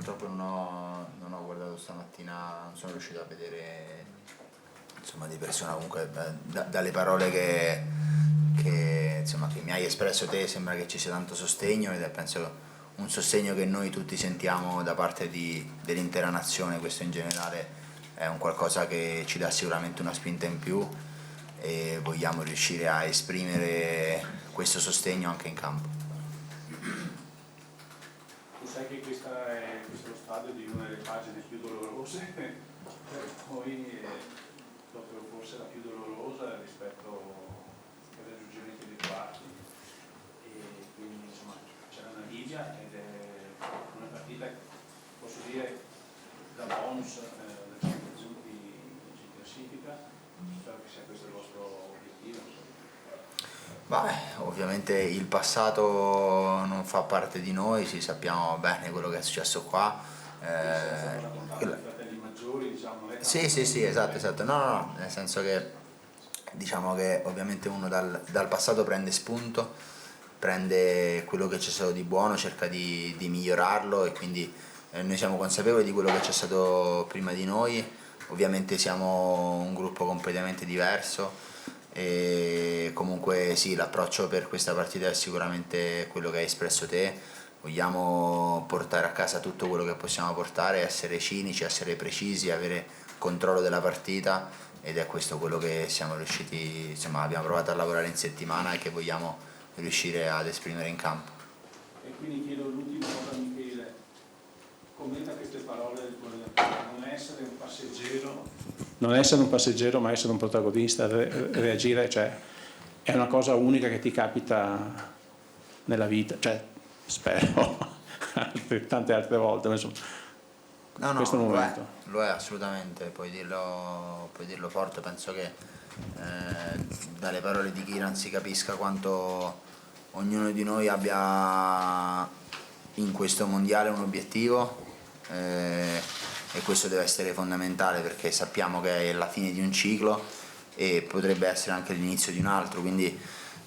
purtroppo non ho guardato stamattina, non sono riuscito a vedere insomma di persona, comunque dalle parole che mi hai espresso te sembra che ci sia tanto sostegno, ed è penso un sostegno che noi tutti sentiamo da parte dell'intera nazione. Questo in generale è un qualcosa che ci dà sicuramente una spinta in più e vogliamo riuscire a esprimere questo sostegno anche in campo. Tu sai che questo è lo stadio di una delle pagine più dolorose per noi, proprio forse la più dolorosa rispetto al raggiungimento dei quarti, e quindi insomma c'era una Libia ed è una partita, posso dire, da bonus da siamo giunti in classifica. Spero che sia questo il vostro obiettivo. Ovviamente il passato non fa parte di noi, sappiamo bene quello che è successo qua. Fratelli maggiori, diciamo. Sì, esatto. No, nel senso che diciamo che ovviamente uno dal passato prende spunto, prende quello che c'è stato di buono, cerca di migliorarlo, e quindi noi siamo consapevoli di quello che c'è stato prima di noi. Ovviamente siamo un gruppo completamente diverso, e comunque sì, l'approccio per questa partita è sicuramente quello che hai espresso te. Vogliamo portare a casa tutto quello che possiamo portare, essere cinici, essere precisi, avere controllo della partita, ed è questo quello che siamo riusciti, insomma abbiamo provato a lavorare in settimana e che vogliamo riuscire ad esprimere in campo. E quindi chiedo l'ultima cosa a Michele: commenta queste parole del tuo allenatore: non essere un passeggero ma essere un protagonista, reagire, cioè è una cosa unica che ti capita nella vita, cioè spero tante altre volte, ma insomma, questo momento lo è assolutamente, puoi dirlo forte. Penso che dalle parole di Kieran si capisca quanto ognuno di noi abbia in questo mondiale un obiettivo, e questo deve essere fondamentale, perché sappiamo che è la fine di un ciclo e potrebbe essere anche l'inizio di un altro, quindi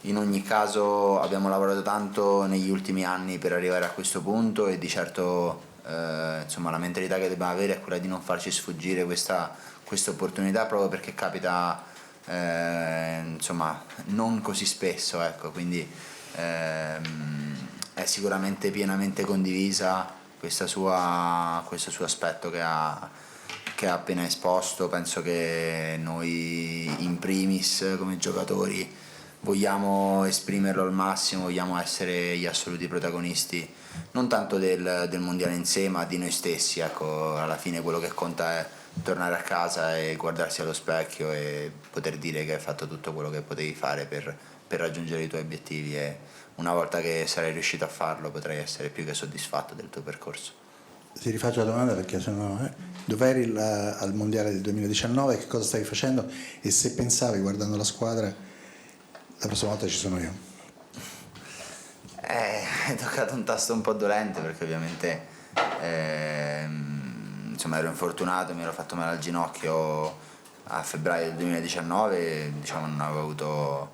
in ogni caso abbiamo lavorato tanto negli ultimi anni per arrivare a questo punto, e di certo la mentalità che dobbiamo avere è quella di non farci sfuggire questa opportunità, proprio perché capita non così spesso, ecco, quindi è sicuramente pienamente condivisa questo suo aspetto che ha appena esposto. Penso che noi in primis come giocatori vogliamo esprimerlo al massimo, vogliamo essere gli assoluti protagonisti non tanto del mondiale in sé, ma di noi stessi, ecco. Alla fine quello che conta è tornare a casa e guardarsi allo specchio e poter dire che hai fatto tutto quello che potevi fare per raggiungere i tuoi obiettivi, e una volta che sarai riuscito a farlo potrai essere più che soddisfatto del tuo percorso. Ti rifaccio la domanda perché sennò dov'eri al mondiale del 2019, che cosa stavi facendo, e se pensavi, guardando la squadra, la prossima volta ci sono io? Hai toccato un tasto un po' dolente, perché ovviamente ero infortunato, mi ero fatto male al ginocchio a febbraio del 2019, non avevo avuto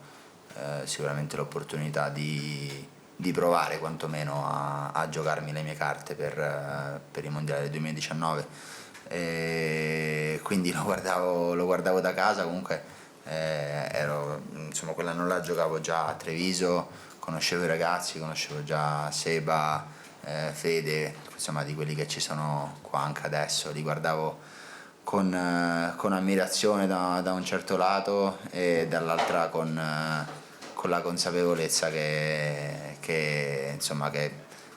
sicuramente l'opportunità di provare quantomeno a giocarmi le mie carte per il mondiale del 2019, e quindi lo guardavo da casa. Comunque quell'anno là giocavo già a Treviso, conoscevo i ragazzi, conoscevo già Seba, Fede, di quelli che ci sono qua anche adesso, li guardavo con ammirazione da un certo lato, e dall'altra con la consapevolezza che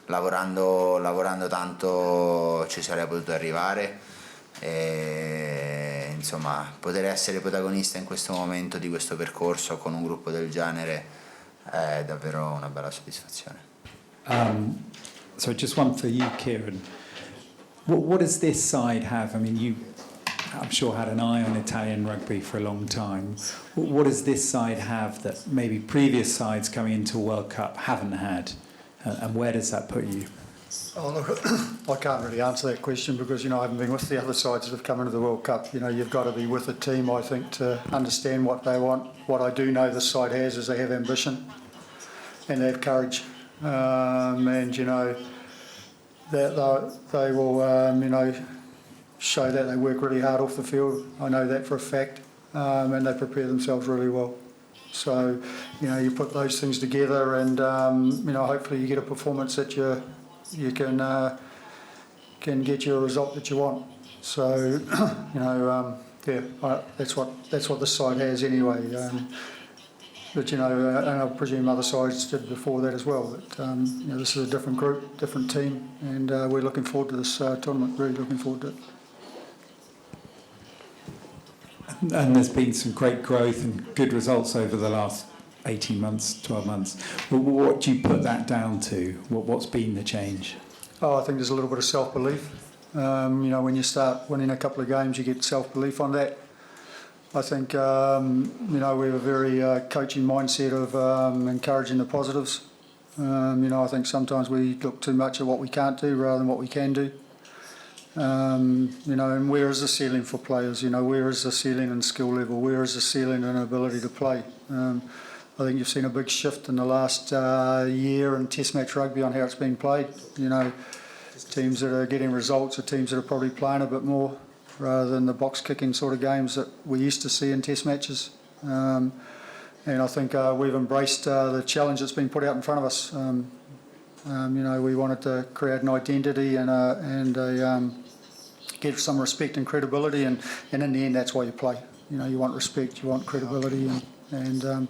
lavorando tanto ci sarei potuto arrivare, e poter essere protagonista in questo momento di questo percorso con un gruppo del genere è davvero una bella soddisfazione. So just one for you, Kieran. What does this side have? I mean, I'm sure had an eye on Italian rugby for a long time. What does this side have that maybe previous sides coming into a World Cup haven't had? And where does that put you? Oh, look, I can't really answer that question because, I haven't been with the other sides that have come into the World Cup. You've got to be with the team, I think, to understand what they want. What I do know this side has is they have ambition and they have courage. that they will, show that they work really hard off the field. I know that for a fact, and they prepare themselves really well. So, you put those things together, and hopefully you get a performance that you can get you a result that you want. So, that's what this side has anyway. But and I presume other sides did before that as well. But this is a different group, different team, and we're looking forward to this tournament. Really looking forward to it. And there's been some great growth and good results over the last 18 months, 12 months. What do you put that down to? What's been the change? I think there's a little bit of self-belief. When you start winning a couple of games, you get self-belief on that. I think, we have a very coaching mindset of encouraging the positives. I think sometimes we look too much at what we can't do rather than what we can do. And where is the ceiling for players? Where is the ceiling in skill level? Where is the ceiling in ability to play? I think you've seen a big shift in the last year in Test match rugby on how it's being played. Teams that are getting results are teams that are probably playing a bit more rather than the box-kicking sort of games that we used to see in Test matches. And I think we've embraced the challenge that's been put out in front of us. We wanted to create an identity and get some respect and credibility, and in the end, that's why you play. You want respect, you want credibility, and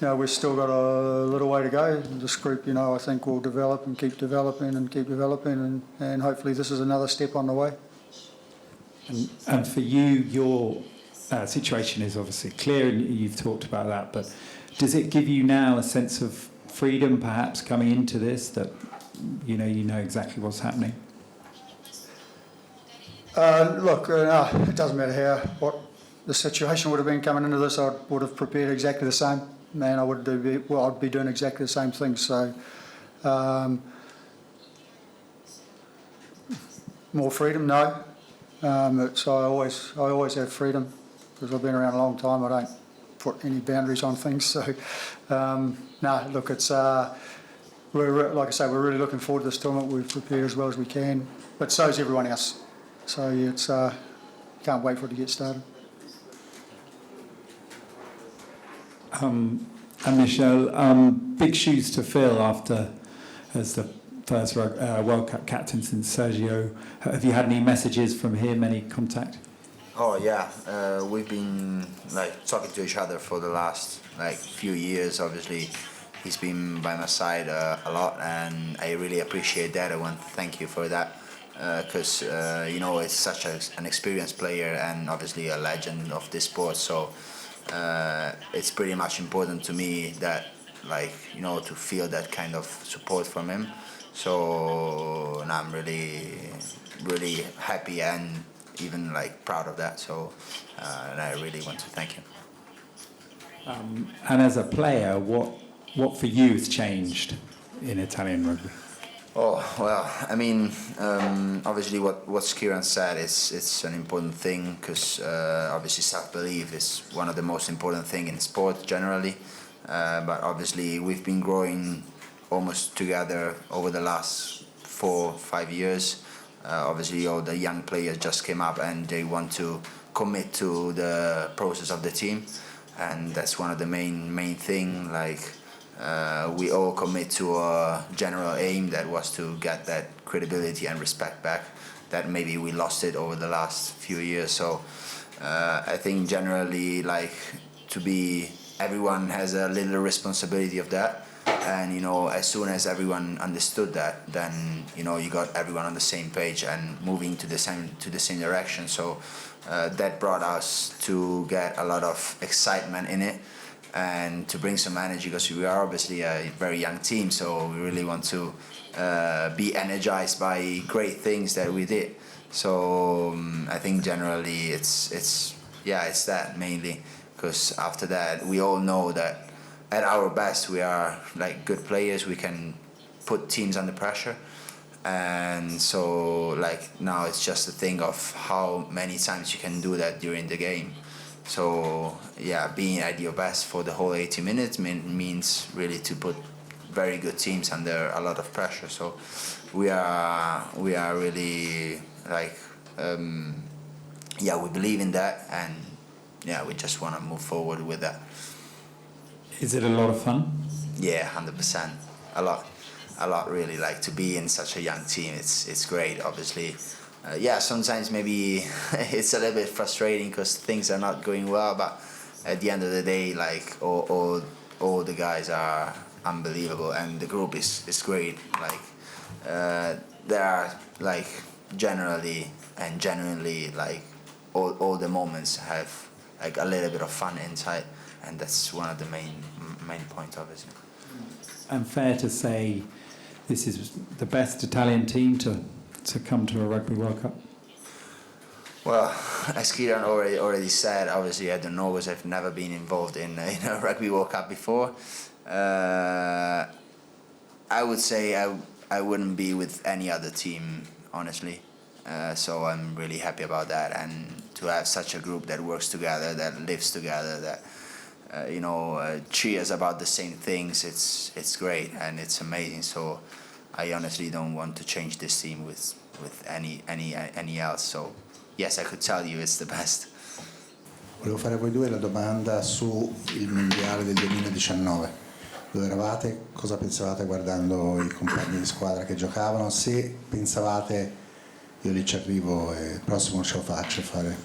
we've still got a little way to go. This group, I think, will develop and keep developing, and hopefully this is another step on the way. And for you, your situation is obviously clear, and you've talked about that, but does it give you now a sense of freedom, perhaps, coming into this, that you know exactly what's happening? It doesn't matter what the situation would have been coming into this. I would have prepared exactly the same, and I'd be doing exactly the same thing. So, more freedom, no. So I always have freedom because I've been around a long time. I don't put any boundaries on things. So, it's like I say, we're really looking forward to this tournament. We've prepared as well as we can, but so is everyone else. So it's can't wait for it to get started. And Michelle, big shoes to fill as the first World Cup captain since Sergio. Have you had any messages from him? Any contact? Oh yeah, we've been talking to each other for the last few years. Obviously, he's been by my side a lot, and I really appreciate that. I want to thank you for that. Because it's such an experienced player and obviously a legend of this sport, so it's pretty much important to me that to feel that kind of support from him. So I'm really happy and even proud of that, so and I really want to thank him. And as a player, what for you has changed in Italian rugby? Oh, well, I mean, obviously what Kieran said it's an important thing, because obviously self-belief is one of the most important things in sport generally, but obviously we've been growing almost together over the last 4-5 years. Obviously all the young players just came up and they want to commit to the process of the team, and that's one of the main thing. We all commit to a general aim that was to get that credibility and respect back that maybe we lost it over the last few years. So I think generally everyone has a little responsibility of that, and as soon as everyone understood that, then you got everyone on the same page and moving to the same direction. So that brought us to get a lot of excitement in it and to bring some energy, because we are obviously a very young team, so we really want to be energized by great things that we did. So I think generally it's that mainly, because after that we all know that at our best we are good players, we can put teams under pressure, and so now it's just a thing of how many times you can do that during the game. So being at your best for the whole 80 minutes means really to put very good teams under a lot of pressure. So we are really like we believe in that, and we just want to move forward with that. Is it a lot of fun? Yeah, 100%. A lot really. Like, to be in such a young team, it's great. Obviously, sometimes maybe it's a little bit frustrating because things are not going well, but at the end of the day, like, all the guys are unbelievable, and the group is great. Like, there are, like, generally and genuinely, like, all the moments have like a little bit of fun inside, and that's one of the main points, obviously. And fair to say, this is the best Italian team to come to a Rugby World Cup? Well, as Kieran already said, obviously I don't know because I've never been involved in a Rugby World Cup before. I would say I wouldn't be with any other team, honestly. So I'm really happy about that, and to have such a group that works together, that lives together, that cheers about the same things. It's great and it's amazing. So I honestly don't want to change this team with any else. So yes, I could tell you it's the best. Volevo fare a voi due la domanda sul mondiale del 2019. Dove eravate? Cosa pensavate guardando i compagni di squadra che giocavano? Se pensavate io lì ci arrivo e il prossimo ce lo faccio fare.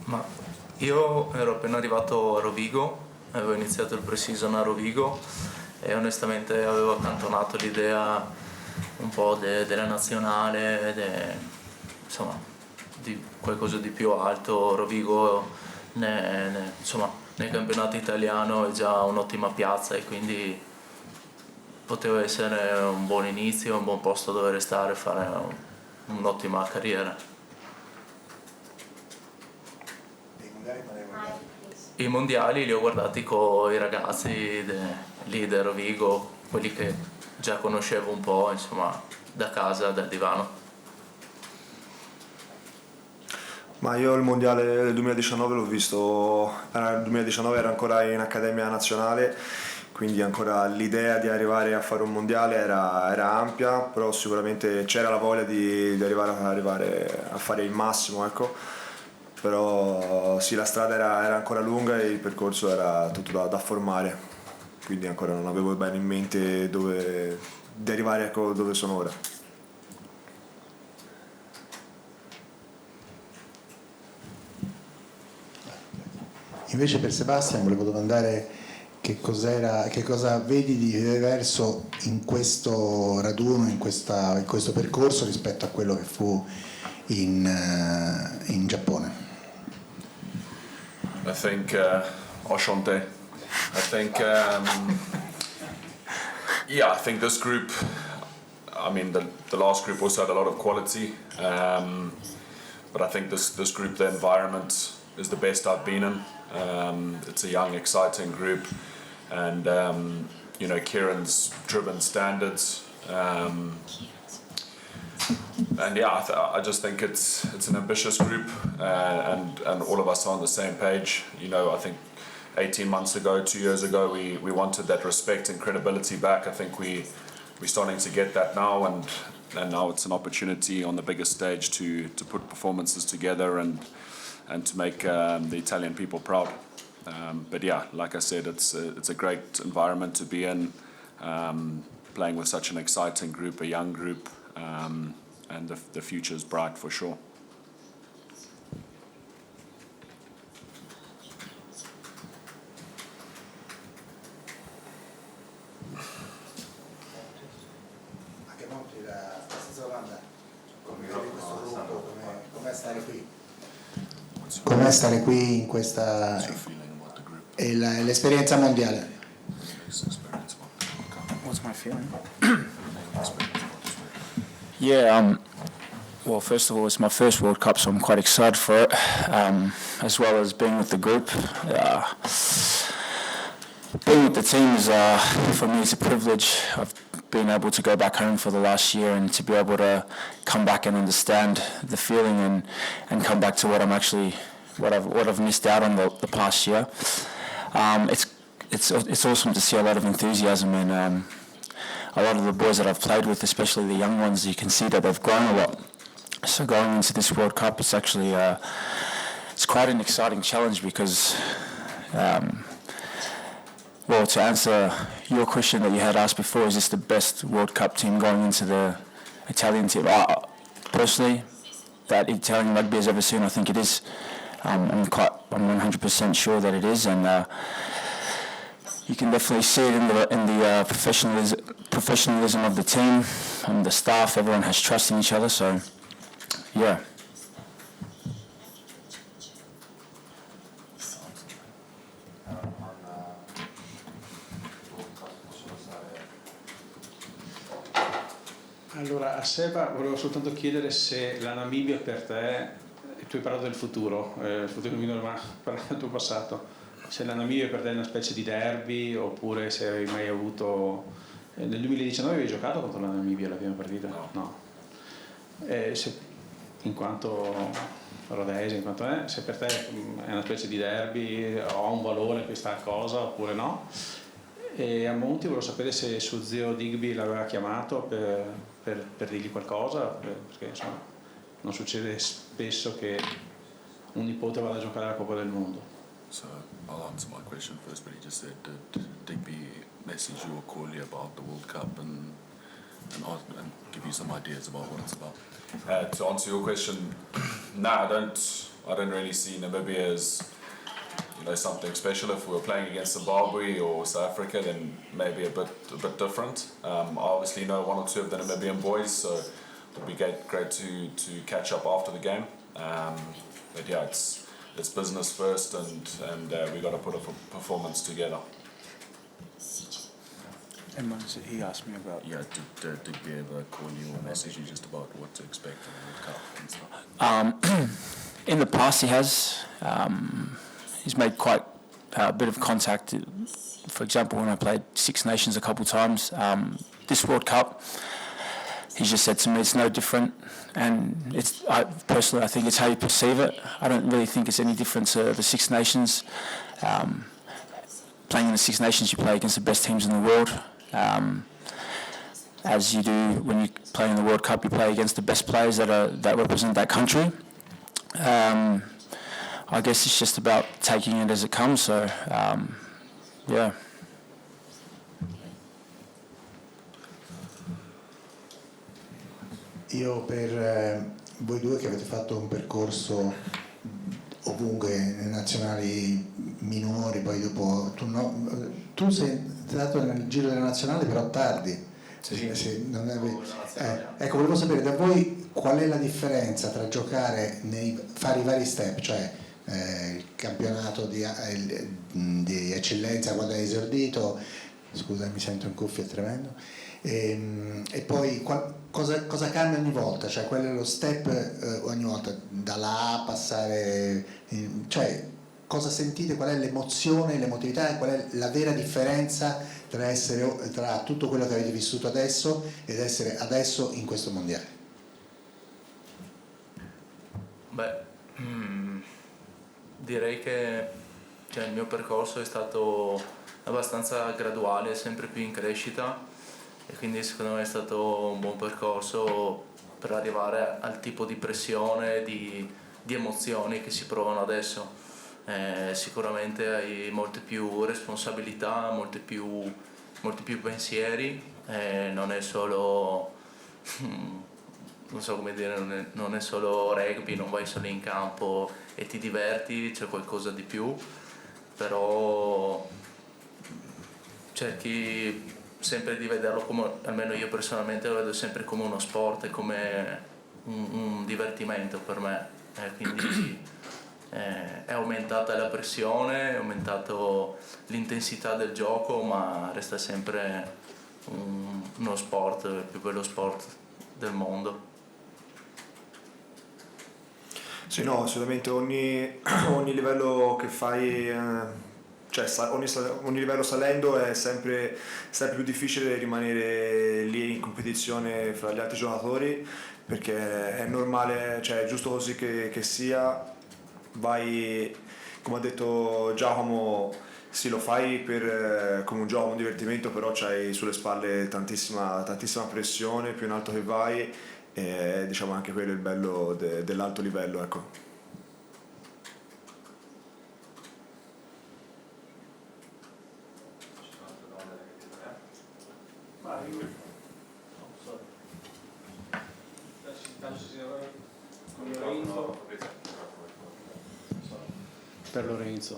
Ma io ero appena arrivato a Rovigo, avevo iniziato il pre-season a Rovigo e onestamente avevo accantonato l'idea un po' della nazionale, insomma, di qualcosa di più alto. Rovigo nel campionato italiano è già un'ottima piazza e quindi poteva essere un buon inizio, un buon posto dove restare e fare un'ottima carriera. I mondiali li ho guardati con i ragazzi lì del Rovigo, quelli che già conoscevo un po', insomma, da casa, dal divano. Ma io il mondiale del 2019 l'ho visto, il 2019 ero ancora in accademia nazionale, quindi ancora l'idea di arrivare a fare un mondiale era ampia, però sicuramente c'era la voglia di arrivare a fare il massimo, ecco. Però sì, la strada era ancora lunga e il percorso era tutto da formare, quindi ancora non avevo bene in mente di arrivare dove sono ora. Invece per Sebastian volevo domandare che cosa vedi di diverso in questo raduno, in questo percorso rispetto a quello che fu in Giappone. I think Oshante. I think I think this group, I mean the last group also had a lot of quality, but I think this group, the environment is the best I've been in. It's a young, exciting group, and Kieran's driven standards, and I just think it's an ambitious group, and all of us are on the same page. I think 18 months ago, 2 years ago, we wanted that respect and credibility back. I think we're starting to get that now, and now it's an opportunity on the biggest stage to put performances together and to make the Italian people proud. But yeah, like I said, it's a great environment to be in, playing with such an exciting group, a young group, and the future is bright for sure. Anche molti la stessa domanda. Com'è stare qui? Com'è stare qui in questa e l'esperienza mondiale? What's my feeling? Yeah, well, first of all, it's my first World Cup, so I'm quite excited for it, as well as being with the group. Being with the team is, for me, it's a privilege. I've been able to go back home for the last year and to be able to come back and understand the feeling and come back to what I've missed out on the past year. it's awesome to see a lot of enthusiasm, and a lot of the boys that I've played with, especially the young ones, you can see that they've grown a lot. So going into this World Cup, it's actually it's quite an exciting challenge because, well, to answer your question that you had asked before, is this the best World Cup team going into the Italian team? Personally, that Italian rugby has ever seen, I think it is. I'm 100% sure that it is, and you can definitely see it in the professionalism of the team, and the staff. Everyone has trust in each other, so yeah. Allora, a Seba volevo soltanto chiedere se la Namibia per te, tu hai parlato del futuro ma parlando del tuo passato, se la Namibia per te è una specie di derby oppure se hai mai avuto... nel 2019 avevi giocato contro la Namibia la prima partita? No. Se, in quanto rodese, se per te è una specie di derby, ha un valore questa cosa oppure no? E a Monti volevo sapere se suo zio Digby l'aveva chiamato per dirgli qualcosa, perché insomma non succede spesso che un nipote vada a giocare alla Coppa del Mondo. So I'll answer my question first, but he just said, did Digby message you or call you about the World Cup and give you some ideas about what it's about? To answer your question, no, I don't really see Namibia as something special. If we were playing against Zimbabwe or South Africa, then maybe a bit different. I obviously know one or two of the Namibian boys, so it would be great to catch up after the game. But yeah, it's business first, and we got to put a performance together. And he asked me about. Yeah, did Digby ever call you or message you just about what to expect in the World Cup and stuff? In the past, he has. He's made quite a bit of contact. For example, when I played Six Nations a couple of times, this World Cup, he just said to me, it's no different. And personally, I think it's how you perceive it. I don't really think it's any different to the Six Nations. Playing in the Six Nations, you play against the best teams in the world. As you do when you play in the World Cup, you play against the best players that represent that country. I guess it's just about taking it as it comes, so yeah. Io per voi due che avete fatto un percorso ovunque, nelle nazionali minori, poi dopo tu sei entrato nel giro della nazionale però tardi. Sì, non ecco, volevo sapere da voi qual è la differenza tra giocare fare i vari step, cioè il campionato di eccellenza quando hai esordito, scusa mi sento in cuffia, è tremendo, e poi cosa cambia ogni volta, cioè quello è lo step ogni volta, dalla A passare, cioè cosa sentite, qual è l'emozione, l'emotività e qual è la vera differenza tra tutto quello che avete vissuto adesso ed essere adesso in questo mondiale? Beh, direi che il mio percorso è stato abbastanza graduale, sempre più in crescita, e quindi secondo me è stato un buon percorso per arrivare al tipo di pressione, di emozioni che si provano adesso. Sicuramente hai molte più responsabilità, molti più pensieri, non è solo non so come dire, non è solo rugby, non vai solo in campo e ti diverti, c'è qualcosa di più, però cerchi sempre di vederlo come, almeno io personalmente lo vedo sempre come uno sport e come un divertimento per me, quindi è aumentata la pressione, è aumentato l'intensità del gioco, ma resta sempre uno sport, il più bello sport del mondo. Sì, no, assolutamente ogni livello che fai, cioè ogni livello salendo è sempre più difficile rimanere lì in competizione fra gli altri giocatori, perché è normale, cioè è giusto così che sia, vai, come ha detto Giacomo, sì, lo fai come un gioco, un divertimento, però c'hai sulle spalle tantissima pressione, più in alto che vai, e diciamo anche quello è il bello dell'alto livello, ecco. Per Lorenzo,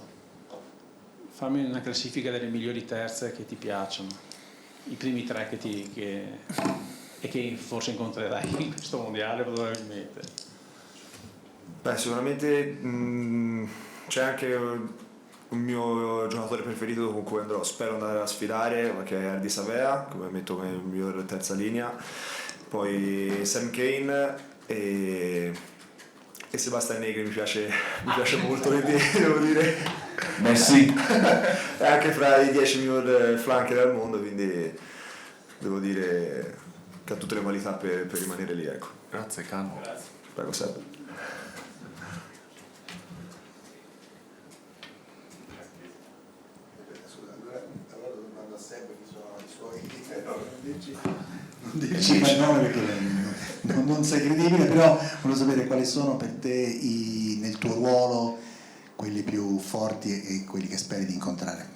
fammi una classifica delle migliori terze che ti piacciono, i primi 3 che forse incontrerai in questo mondiale probabilmente. Beh, sicuramente c'è anche un mio giocatore preferito con cui spero andare a sfidare, che è Ardi Savea, come metto come miglior terza linea, poi Sam Kane e Sebastian Negri mi piace molto, quindi devo dire Merci. è anche fra i 10 miglior flanker al mondo, quindi devo dire che ha tutte le qualità per rimanere lì, ecco. Grazie Can. Prego Seb. Allora domando a Seb chi sono i suoi non dirci il nome perché non sei credibile, però volevo sapere quali sono per te nel tuo ruolo quelli più forti e quelli che speri di incontrare.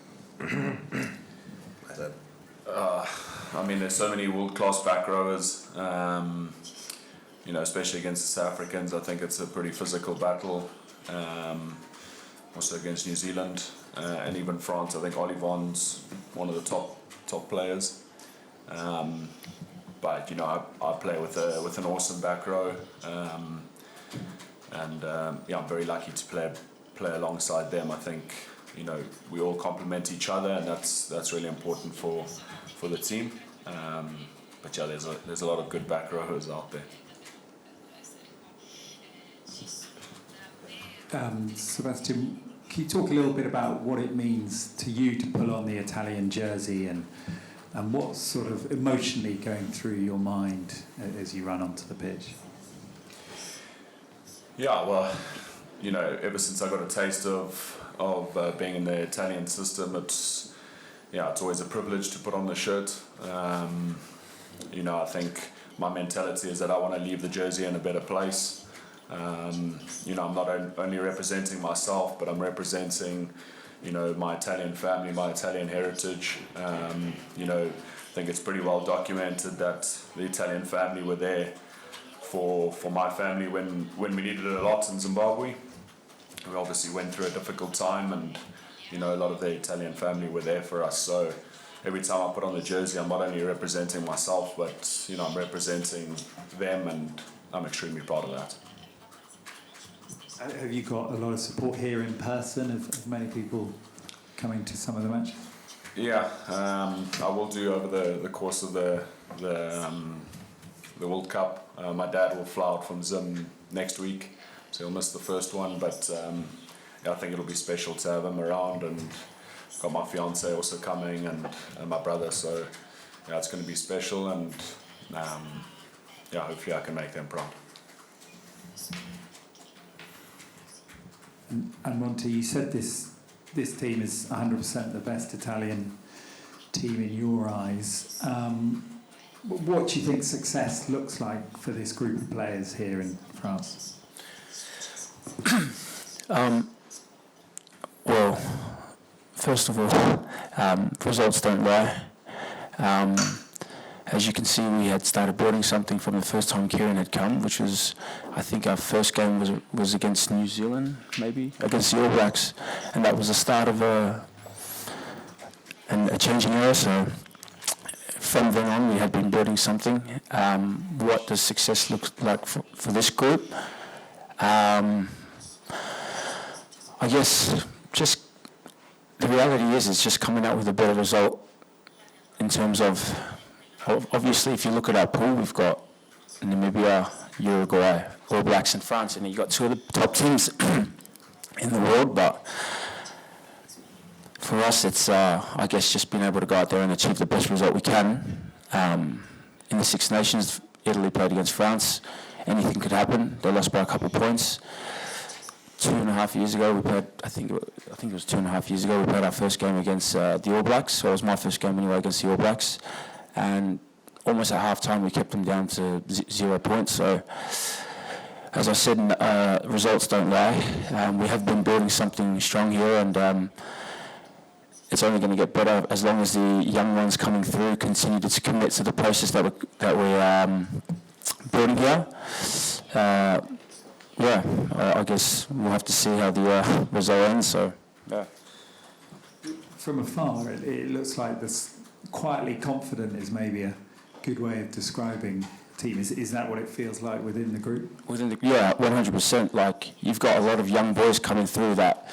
I mean, there's so many world-class back rowers, especially against the South Africans. I think it's a pretty physical battle. Also against New Zealand and even France. I think Olivon's one of the top players. But I play with an awesome back row, and I'm very lucky to play alongside them. I think we all complement each other, and that's really important for the team. But yeah, there's a lot of good back rowers out there. Sebastian, can you talk a little bit about what it means to you to pull on the Italian jersey and what's sort of emotionally going through your mind as you run onto the pitch? Yeah, well, ever since I got a taste of being in the Italian system, it's always a privilege to put on the shirt. I think my mentality is that I want to leave the jersey in a better place. I'm not only representing myself, but I'm representing my Italian family, my Italian heritage. I think it's pretty well documented that the Italian family were there for my family when we needed it a lot in Zimbabwe. We obviously went through a difficult time, and a lot of the Italian family were there for us. So every time I put on the jersey, I'm not only representing myself, but I'm representing them, and I'm extremely proud of that. Have you got a lot of support here in person of many people coming to some of the matches? Yeah, I will do over the course of the World Cup. My dad will fly out from Zim next week, so he'll miss the first one. But I think it'll be special to have him around, and got my fiance also coming and my brother. So it's going to be special, and hopefully I can make them proud. And Monty, you said this team is 100% the best Italian team in your eyes. What do you think success looks like for this group of players here in France? Well, first of all, results don't lie. As you can see, we had started building something from the first time Kieran had come, which was, I think our first game was against New Zealand, maybe, against the All Blacks, and that was the start of a changing era. So from then on, we had been building something. What does success look like for this group? I guess just the reality is it's just coming out with a better result in terms of, obviously, if you look at our pool, we've got Namibia, Uruguay, All Blacks and France, and you've got two of the top teams in the world. But for us, it's, I guess, just being able to go out there and achieve the best result we can. In the Six Nations, Italy played against France. Anything could happen. They lost by a couple of points. 2.5 years ago, we played. I think it was 2.5 years ago. We played our first game against the All Blacks. So it was my first game anyway against the All Blacks, and almost at half time we kept them down to 0 points. So, as I said, results don't lie. We have been building something strong here, and it's only going to get better as long as the young ones coming through continue to commit to the process that we're building here. I guess we'll have to see how the result ends. So, yeah. From afar, it looks like this quietly confident is maybe a good way of describing the team. Is that what it feels like within the group? Yeah, 100%. Like, you've got a lot of young boys coming through that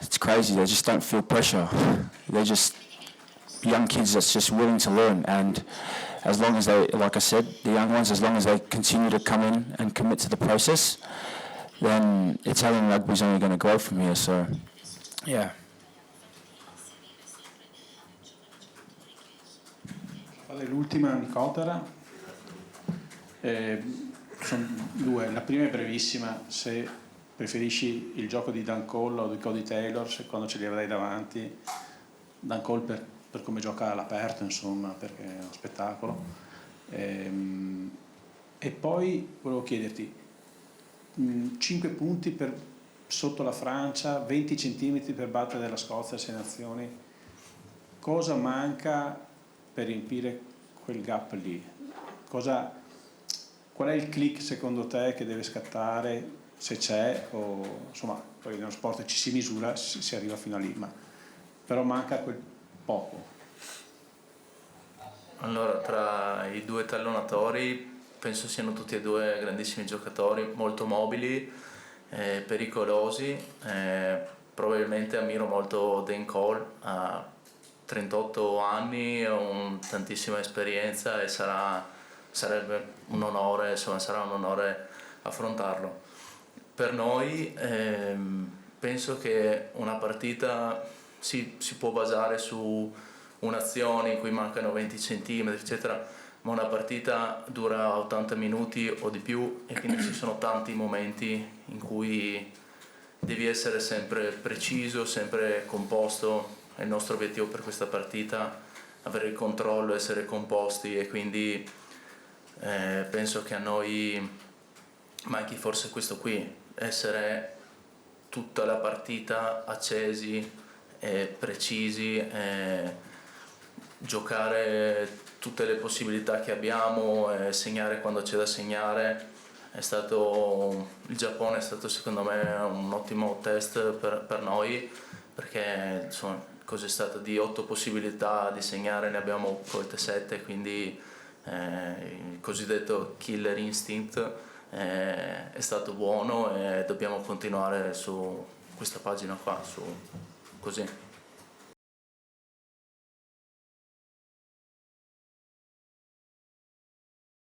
it's crazy. They just don't feel pressure. They're just young kids that's just willing to learn. And as long as they, like I said, the young ones, as long as they continue to come in and commit to the process, then Italian rugby is only going to grow from here. So, yeah. L'ultima Nicotera, sono due, la prima è brevissima, se preferisci il gioco di Dan Cole o di Cody Taylor, se quando ce li avrai davanti, Dan Cole per come gioca all'aperto, insomma, perché è uno spettacolo, e poi volevo chiederti 5 punti sotto la Francia, 20 centimetri per battere la Scozia, 6 nazioni, cosa manca per riempire quel gap lì? Qual è il click secondo te che deve scattare, se c'è, o insomma, poi nello sport ci si misura, si arriva fino a lì, però manca quel poco. Allora, tra i due tallonatori penso siano tutti e due grandissimi giocatori, molto mobili, pericolosi. Probabilmente ammiro molto Dan Cole, ha 38 anni, tantissima esperienza e sarebbe un onore, insomma, sarà un onore affrontarlo. Per noi penso che una partita si può basare su un'azione in cui mancano 20 cm, eccetera, ma una partita dura 80 minuti o di più e quindi ci sono tanti momenti in cui devi essere sempre preciso, sempre composto. È il nostro obiettivo per questa partita, avere il controllo, essere composti, e quindi penso che a noi manchi forse questo qui, essere tutta la partita accesi, precisi, giocare tutte le possibilità che abbiamo, segnare quando c'è da segnare. Il Giappone è stato secondo me un ottimo test per noi, perché insomma, cos'è stato di 8 possibilità di segnare, ne abbiamo colte 7, quindi il cosiddetto killer instinct è stato buono e dobbiamo continuare su questa pagina qua, così.